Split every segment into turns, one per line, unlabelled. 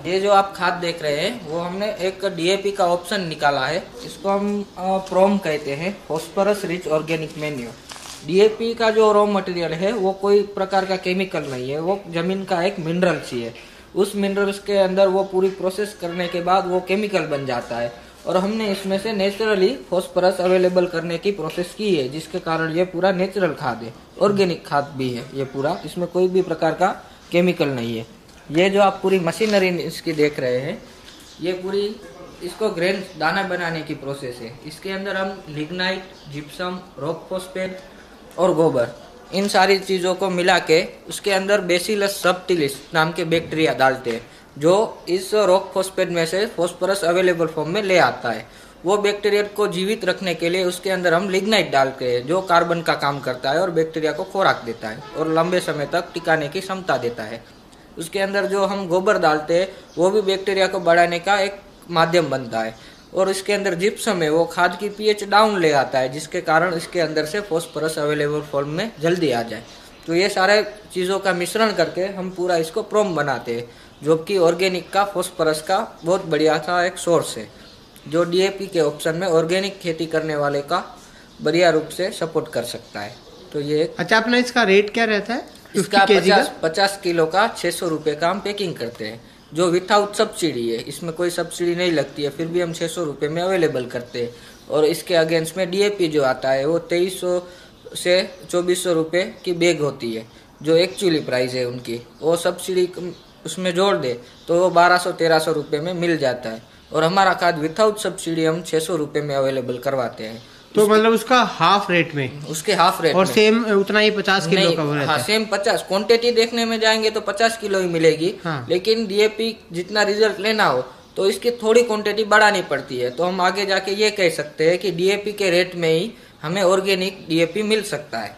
ये जो आप खाद देख रहे हैं वो हमने एक डीएपी का ऑप्शन निकाला है। इसको हम प्रोम कहते हैं, phosphorus rich organic manure. DAP का जो रॉ मटेरियल है वो कोई प्रकार का केमिकल नहीं है, वो जमीन का एक मिनरल ही है। उस मिनरल्स के अंदर वो पूरी प्रोसेस करने के बाद वो केमिकल बन जाता है और हमने इसमें से नेचुरली फॉस्फोरस अवेलेबल करने की प्रोसेस की है, जिसके कारण ये पूरा नेचुरल खाद है, ऑर्गेनिक खाद भी है ये पूरा। इसमें कोई भी प्रकार का केमिकल नहीं है। ये जो आप पूरी मशीनरी इसकी देख रहे हैं, ये पूरी इसको ग्रेन दाना बनाने की प्रोसेस है। इसके अंदर हम लिग्नाइट, जिप्सम, रॉक फॉस्फेट और गोबर, इन सारी चीज़ों को मिला के उसके अंदर बेसिलस सबटिलिस नाम के बैक्टीरिया डालते हैं, जो इस रॉक फॉस्फेट में से फॉस्फोरस अवेलेबल फॉर्म में ले आता है। वो बैक्टीरिया को जीवित रखने के लिए उसके अंदर हम लिग्नाइट डालते हैं, जो कार्बन का काम करता है और बैक्टीरिया को खुराक देता है और लंबे समय तक टिकाने की क्षमता देता है। उसके अंदर जो हम गोबर डालते हैं वो भी बैक्टीरिया को बढ़ाने का एक माध्यम बनता है। और इसके अंदर जिप्सम है, वो खाद की पीएच डाउन ले आता है, जिसके कारण इसके अंदर से फॉस्फोरस अवेलेबल फॉर्म में जल्दी आ जाए। तो ये सारे चीज़ों का मिश्रण करके हम पूरा इसको प्रोम बनाते हैं, जो कि ऑर्गेनिक का फॉस्फोरस का बहुत बढ़िया सा एक सोर्स है, जो डीएपी के ऑप्शन में ऑर्गेनिक खेती करने वाले का बढ़िया रूप से सपोर्ट कर सकता है। तो ये
अच्छा, अपना इसका रेट क्या रहता है?
इसका 50 किलो का 600 रुपये का हम पैकिंग करते हैं, जो विथआउट सब्सिडी है। इसमें कोई सब्सिडी नहीं लगती है, फिर भी हम 600 रुपये में अवेलेबल करते हैं। और इसके अगेंस्ट में डीएपी जो आता है वो 2300 से 2400 रुपये की बैग होती है, जो एक्चुअली प्राइस है उनकी। वो सब्सिडी उसमें जोड़ दे तो वो 1200-1300 रुपये में मिल जाता है। और हमारा खाद विथआउट सब्सिडी हम 600 रुपये में अवेलेबल करवाते हैं।
तो मतलब उसका हाफ रेट में,
उसके हाफ रेट
और
में।
सेम उतना ही 50 किलो का रहता है?
हाँ, सेम 50। क्वांटिटी देखने में जाएंगे तो 50 किलो ही मिलेगी।
हाँ।
लेकिन डीएपी जितना रिजल्ट लेना हो तो इसकी थोड़ी क्वांटिटी बढ़ानी पड़ती है। तो हम आगे जाके ये कह सकते हैं कि डीएपी के रेट में ही हमें ऑर्गेनिक डीएपी मिल सकता है।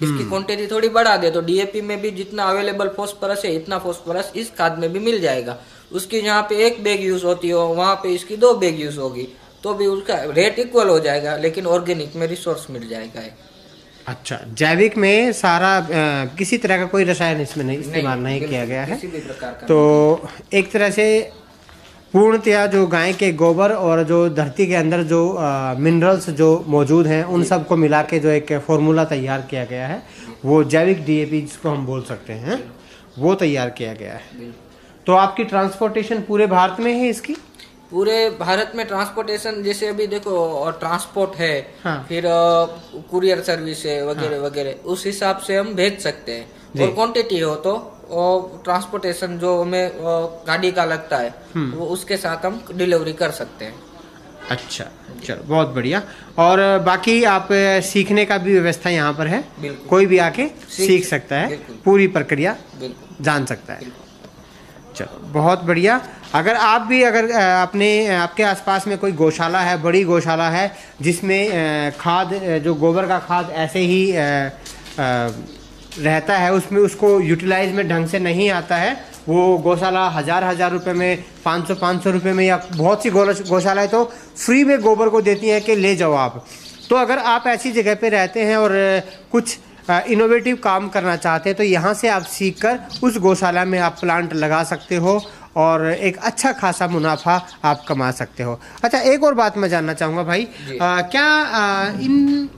इसकी क्वांटिटी थोड़ी बढ़ा दे तो डीएपी में भी जितना अवेलेबल फॉस्फोरस है, इतना फॉस्फोरस इस खाद में भी मिल जाएगा। उसकी जहाँ पे 1 बैग यूज होती हो वहाँ पे इसकी 2 बैग यूज होगी, तो भी उसका रेट इक्वल हो जाएगा, लेकिन ऑर्गेनिक में रिसोर्स मिल जाएगा।
अच्छा, जैविक में सारा किसी तरह का कोई रसायन इसमें नहीं इस्तेमाल नहीं किया गया है,
किसी भी प्रकार का।
तो एक तरह से पूर्णतया जो गाय के गोबर और जो धरती के अंदर जो मिनरल्स जो मौजूद हैं उन सब को मिला के जो एक फॉर्मूला तैयार किया गया है, वो जैविक डीएपी जिसको हम बोल सकते हैं, वो तैयार किया गया है। तो आपकी ट्रांसपोर्टेशन पूरे भारत में है इसकी?
पूरे भारत में ट्रांसपोर्टेशन, जैसे अभी देखो और ट्रांसपोर्ट है, हाँ। फिर कुरियर सर्विस है वगैरह, हाँ। वगैरह, उस हिसाब से हम भेज सकते हैं। और क्वांटिटी हो तो ट्रांसपोर्टेशन जो हमें गाड़ी का लगता है वो उसके साथ हम डिलीवरी कर सकते हैं।
अच्छा, चलो बहुत बढ़िया। और बाकी आप सीखने का भी व्यवस्था यहाँ पर है, कोई भी आके सीख सकता है, पूरी प्रक्रिया जान सकता है। चलो बहुत बढ़िया। अगर आप भी आपके आसपास में कोई गौशाला है, बड़ी गौशाला है, जिसमें खाद जो गोबर का खाद ऐसे ही रहता है, उसमें उसको यूटिलाइज में ढंग से नहीं आता है, वो गौशाला हजार रुपए में, 500 रुपए में, या बहुत सी गौशालाएं तो फ्री में गोबर को देती हैं कि ले जाओ आप। तो अगर आप ऐसी जगह पे रहते हैं और कुछ इनोवेटिव काम करना चाहते हैं तो यहाँ से आप सीखकर उस गौशाला में आप प्लांट लगा सकते हो और एक अच्छा खासा मुनाफा आप कमा सकते हो। अच्छा, एक और बात मैं जानना चाहूँगा भाई, इन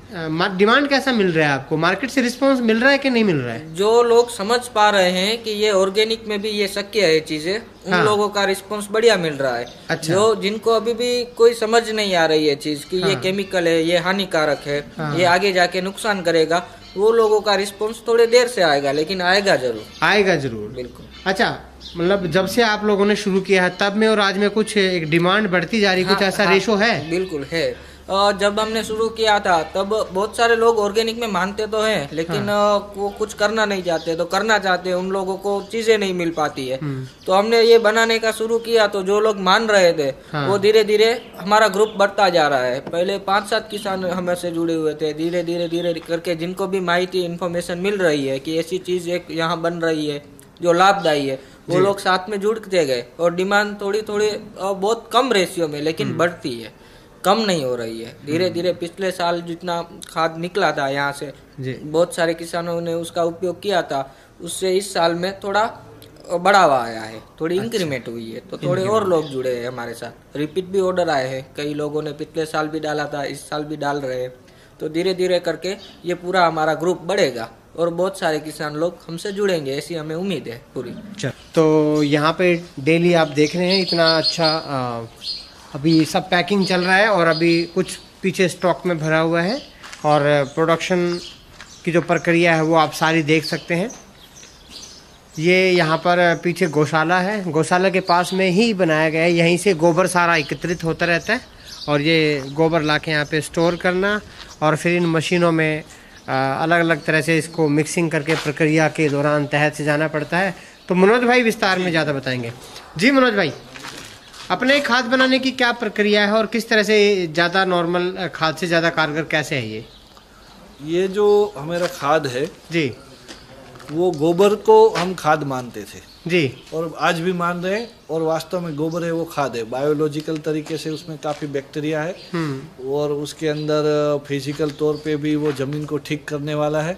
डिमांड कैसा मिल रहा है आपको? मार्केट से रिस्पांस मिल रहा है कि नहीं मिल रहा है?
जो लोग समझ पा रहे हैं कि ये ऑर्गेनिक में भी ये शक्य है चीजें, उन लोगों का रिस्पांस बढ़िया मिल रहा है। अच्छा। जो जिनको अभी भी कोई समझ नहीं आ रही है चीज कि ये केमिकल है, ये हानिकारक है, ये आगे जाके नुकसान करेगा, वो लोगों का रिस्पांस थोड़े देर से आएगा, लेकिन आएगा जरूर। बिल्कुल।
अच्छा, मतलब जब से आप लोगों ने शुरू किया है तब में और आज में कुछ एक डिमांड बढ़ती जा रही, कुछ ऐसा रेशो है?
बिल्कुल है। जब हमने शुरू किया था तब बहुत सारे लोग ऑर्गेनिक में मानते तो हैं, लेकिन वो कुछ करना नहीं चाहते, तो करना चाहते हैं, उन लोगों को चीजें नहीं मिल पाती है। तो हमने ये बनाने का शुरू किया, तो जो लोग मान रहे थे वो धीरे धीरे हमारा ग्रुप बढ़ता जा रहा है। पहले 5-7 किसान हमसे जुड़े हुए थे, धीरे धीरे करके जिनको भी माहिती इन्फॉर्मेशन मिल रही है कि ऐसी चीज एक यहाँ बन रही है जो लाभदायी है, वो लोग साथ में जुड़ते गए और डिमांड थोड़ी बहुत कम रेशियो में लेकिन बढ़ती है। कम नहीं हो रही है। धीरे धीरे पिछले साल जितना खाद निकला था यहाँ से, बहुत सारे किसानों ने उसका उपयोग किया था, उससे इस साल में थोड़ा बढ़ावा आया है, थोड़ी इंक्रीमेंट हुई है, तो थोड़े और लोग जुड़े हैं हमारे साथ। रिपीट भी ऑर्डर आए हैं, कई लोगों ने पिछले साल भी डाला था, इस साल भी डाल रहे हैं। तो धीरे धीरे करके ये पूरा हमारा ग्रुप बढ़ेगा और बहुत सारे किसान लोग हमसे जुड़ेंगे, ऐसी हमें उम्मीद है पूरी।
तो यहाँ पे डेली आप देख रहे हैं इतना अच्छा अभी सब पैकिंग चल रहा है और अभी कुछ पीछे स्टॉक में भरा हुआ है और प्रोडक्शन की जो प्रक्रिया है वो आप सारी देख सकते हैं। ये यहाँ पर पीछे गौशाला है, गौशाला के पास में ही बनाया गया है, यहीं से गोबर सारा एकत्रित होता रहता है और ये गोबर लाके यहाँ पे स्टोर करना और फिर इन मशीनों में अलग अलग तरह से इसको मिक्सिंग करके प्रक्रिया के दौरान तहत से जाना पड़ता है। तो मनोज भाई विस्तार में ज़्यादा बताएंगे। जी मनोज भाई, अपने खाद बनाने की क्या प्रक्रिया है और किस तरह से ज़्यादा नॉर्मल खाद से ज़्यादा कारगर कैसे है
ये जो हमारा खाद है
जी,
वो गोबर को हम खाद मानते थे
जी
और आज भी मान रहे हैं, और वास्तव में गोबर है वो खाद है। बायोलॉजिकल तरीके से उसमें काफ़ी बैक्टीरिया है और उसके अंदर फिजिकल तौर पे भी वो जमीन को ठीक करने वाला है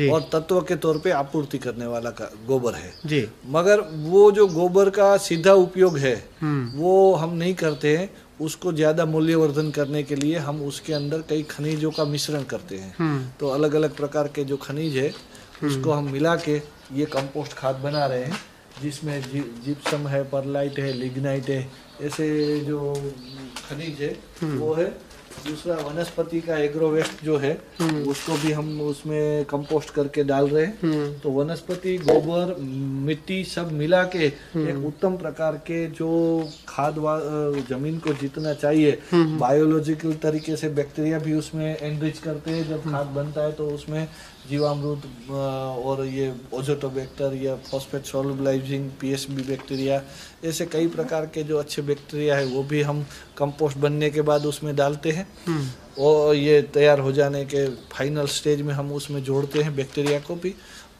और तत्व के तौर पे आपूर्ति करने वाला का गोबर है
जी।
मगर वो जो गोबर का सीधा उपयोग है वो हम नहीं करते हैं। उसको ज़्यादा मूल्यवर्धन करने के लिए हम उसके अंदर कई खनिजों का मिश्रण करते हैं। तो अलग अलग प्रकार के जो खनिज है उसको हम मिला के ये कंपोस्ट खाद बना रहे हैं, जिसमें जिप्सम है, परलाइट है, लिग्नाइट है, ऐसे जो खनिज है वो है। दूसरा वनस्पति का एग्रो वेस्ट जो है उसको भी हम उसमें कंपोस्ट करके डाल रहे हैं। तो वनस्पति, गोबर, मिट्टी सब मिला के एक उत्तम प्रकार के जो खाद जमीन को जितना चाहिए, बायोलॉजिकल तरीके से बैक्टीरिया भी उसमें एनरिच करते हैं। जब खाद बनता है तो उसमें जीवामृत और ये ओजोटोबैक्टर या फॉस्फेट सोलुबलाइजिंग पीएसबी बैक्टीरिया, ऐसे कई प्रकार के जो अच्छे बैक्टीरिया है वो भी हम कंपोस्ट बनने के बाद उसमें डालते हैं और ये तैयार हो जाने के फाइनल स्टेज में हम उसमें जोड़ते हैं बैक्टीरिया को भी।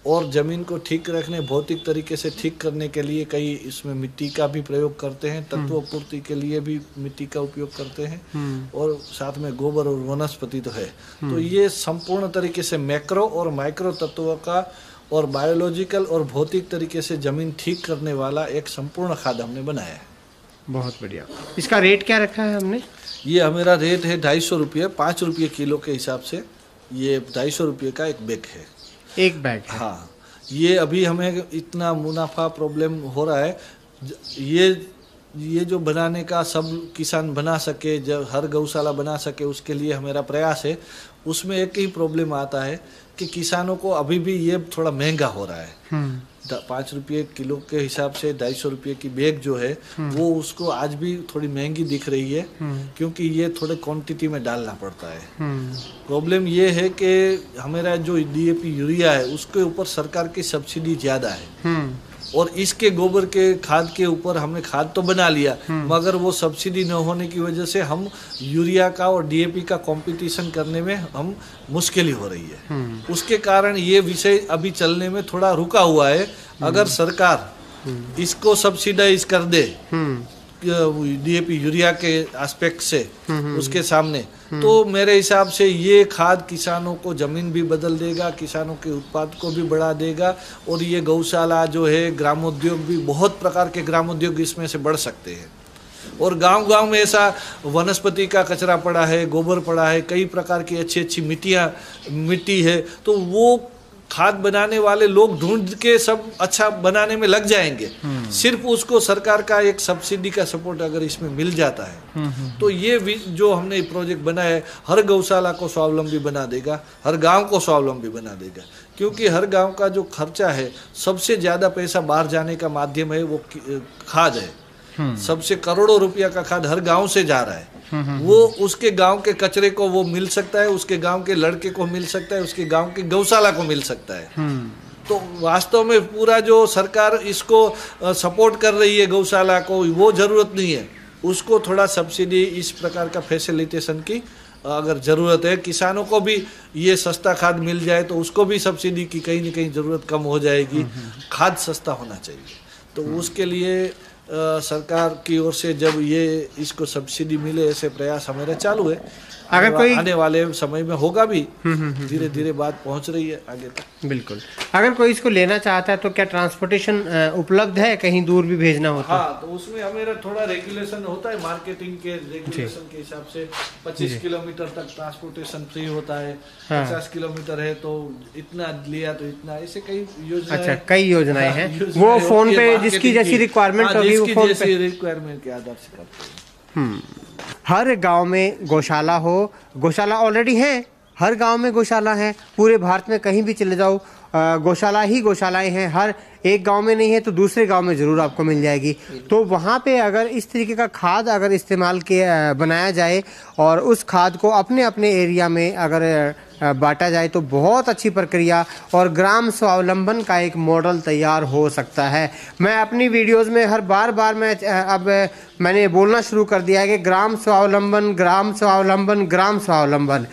और ज़मीन को ठीक रखने, भौतिक तरीके से ठीक करने के लिए कई इसमें मिट्टी का भी प्रयोग करते हैं, तत्वपूर्ति के लिए भी मिट्टी का उपयोग करते हैं और साथ में गोबर और वनस्पति तो है। तो ये संपूर्ण तरीके से मैक्रो और माइक्रो तत्वों का और बायोलॉजिकल और भौतिक तरीके से ज़मीन ठीक करने वाला एक संपूर्ण खाद हमने बनाया है।
बहुत बढ़िया। इसका रेट क्या रखा है हमने?
ये हमारा रेट है 250 रुपये, 5 रुपये किलो के हिसाब से ये 250 रुपये का एक बैग है।
एक बैग है।
हाँ, ये अभी हमें इतना मुनाफा प्रॉब्लम हो रहा है, ये जो बनाने का सब किसान बना सके, जब हर गौशाला बना सके, उसके लिए हमारा प्रयास है। उसमें एक ही प्रॉब्लम आता है कि किसानों को अभी भी ये थोड़ा महंगा हो रहा है। 5 रुपये किलो के हिसाब से 250 रुपये की बैग जो है वो उसको आज भी थोड़ी महंगी दिख रही है, क्योंकि ये थोड़े क्वांटिटी में डालना पड़ता है। प्रॉब्लम ये है कि हमारा जो डीएपी यूरिया है उसके ऊपर सरकार की सब्सिडी ज़्यादा है और इसके गोबर के खाद के ऊपर हमने खाद तो बना लिया, मगर वो सब्सिडी न होने की वजह से हम यूरिया का और डीएपी का कंपटीशन करने में हम मुश्किल ही हो रही है। उसके कारण ये विषय अभी चलने में थोड़ा रुका हुआ है। अगर सरकार इसको सब्सिडाइज कर दे डीएपी यूरिया के एस्पेक्ट से उसके सामने, तो मेरे हिसाब से ये खाद किसानों को जमीन भी बदल देगा, किसानों के उत्पाद को भी बढ़ा देगा और ये गौशाला जो है, ग्रामोद्योग भी, बहुत प्रकार के ग्रामोद्योग इसमें से बढ़ सकते हैं। और गांव-गांव में ऐसा वनस्पति का कचरा पड़ा है, गोबर पड़ा है, कई प्रकार की अच्छी मिट्टी है, तो वो खाद बनाने वाले लोग ढूंढ के सब अच्छा बनाने में लग जाएंगे। सिर्फ उसको सरकार का एक सब्सिडी का सपोर्ट अगर इसमें मिल जाता है तो ये जो हमने प्रोजेक्ट बनाया है हर गौशाला को स्वावलंबी बना देगा, हर गांव को स्वावलंबी बना देगा। क्योंकि हर गांव का जो खर्चा है, सबसे ज़्यादा पैसा बाहर जाने का माध्यम है वो खाद है। सबसे करोड़ों रुपया का खाद हर गांव से जा रहा है। वो उसके गांव के कचरे को वो मिल सकता है, उसके गांव के लड़के को मिल सकता है, उसके गांव के गौशाला को मिल सकता है। तो वास्तव में पूरा जो सरकार इसको सपोर्ट कर रही है गौशाला को, वो जरूरत नहीं है। उसको थोड़ा सब्सिडी, इस प्रकार का फैसिलिटेशन की अगर ज़रूरत है, किसानों को भी ये सस्ता खाद मिल जाए तो उसको भी सब्सिडी की कहीं न कहीं ज़रूरत कम हो जाएगी। खाद सस्ता होना चाहिए, तो उसके लिए सरकार की ओर से जब ये इसको सब्सिडी मिले, ऐसे प्रयास हमारे चालू है।
अगर कोई
आने वाले समय में होगा भी, धीरे धीरे बात पहुंच रही है आगे तक।
बिल्कुल। अगर कोई इसको लेना चाहता है तो क्या ट्रांसपोर्टेशन उपलब्ध है, कहीं दूर भी भेजना होता है?
हाँ, तो उसमें हमारा थोड़ा रेगुलेशन होता है, मार्केटिंग के रेगुलेशन के हिसाब से 25 किलोमीटर तक ट्रांसपोर्टेशन फ्री होता है।
हाँ।
50 किलोमीटर है तो इतना लिया तो इतना, ऐसे कई योजनाएं।
अच्छा, कई योजनाएं हैं।
योजनाएं
वो
होती
फोन
है
पे
marketing
जिसकी जैसी
की।
रिक्वायरमेंट
हाँ,
होगी वो
जिसकी
फोन पे।
जैसी रिक्वायरमेंट के आधार से करते हैं।
हर गांव में गौशाला हो, गौशाला ऑलरेडी है, हर गांव में गौशाला है। पूरे भारत में कहीं भी चले जाओ गौशाला ही गौशालाएं हैं। हर एक गांव में नहीं है तो दूसरे गांव में जरूर आपको मिल जाएगी। तो वहां पे अगर इस तरीके का खाद अगर इस्तेमाल किया बनाया जाए और उस खाद को अपने अपने एरिया में अगर बांटा जाए तो बहुत अच्छी प्रक्रिया और ग्राम स्वावलंबन का एक मॉडल तैयार हो सकता है। मैं अपनी वीडियोस में हर बार मैं अब मैंने बोलना शुरू कर दिया है कि ग्राम स्वावलंबन, ग्राम स्वावलंबन, ग्राम स्वावलंबन।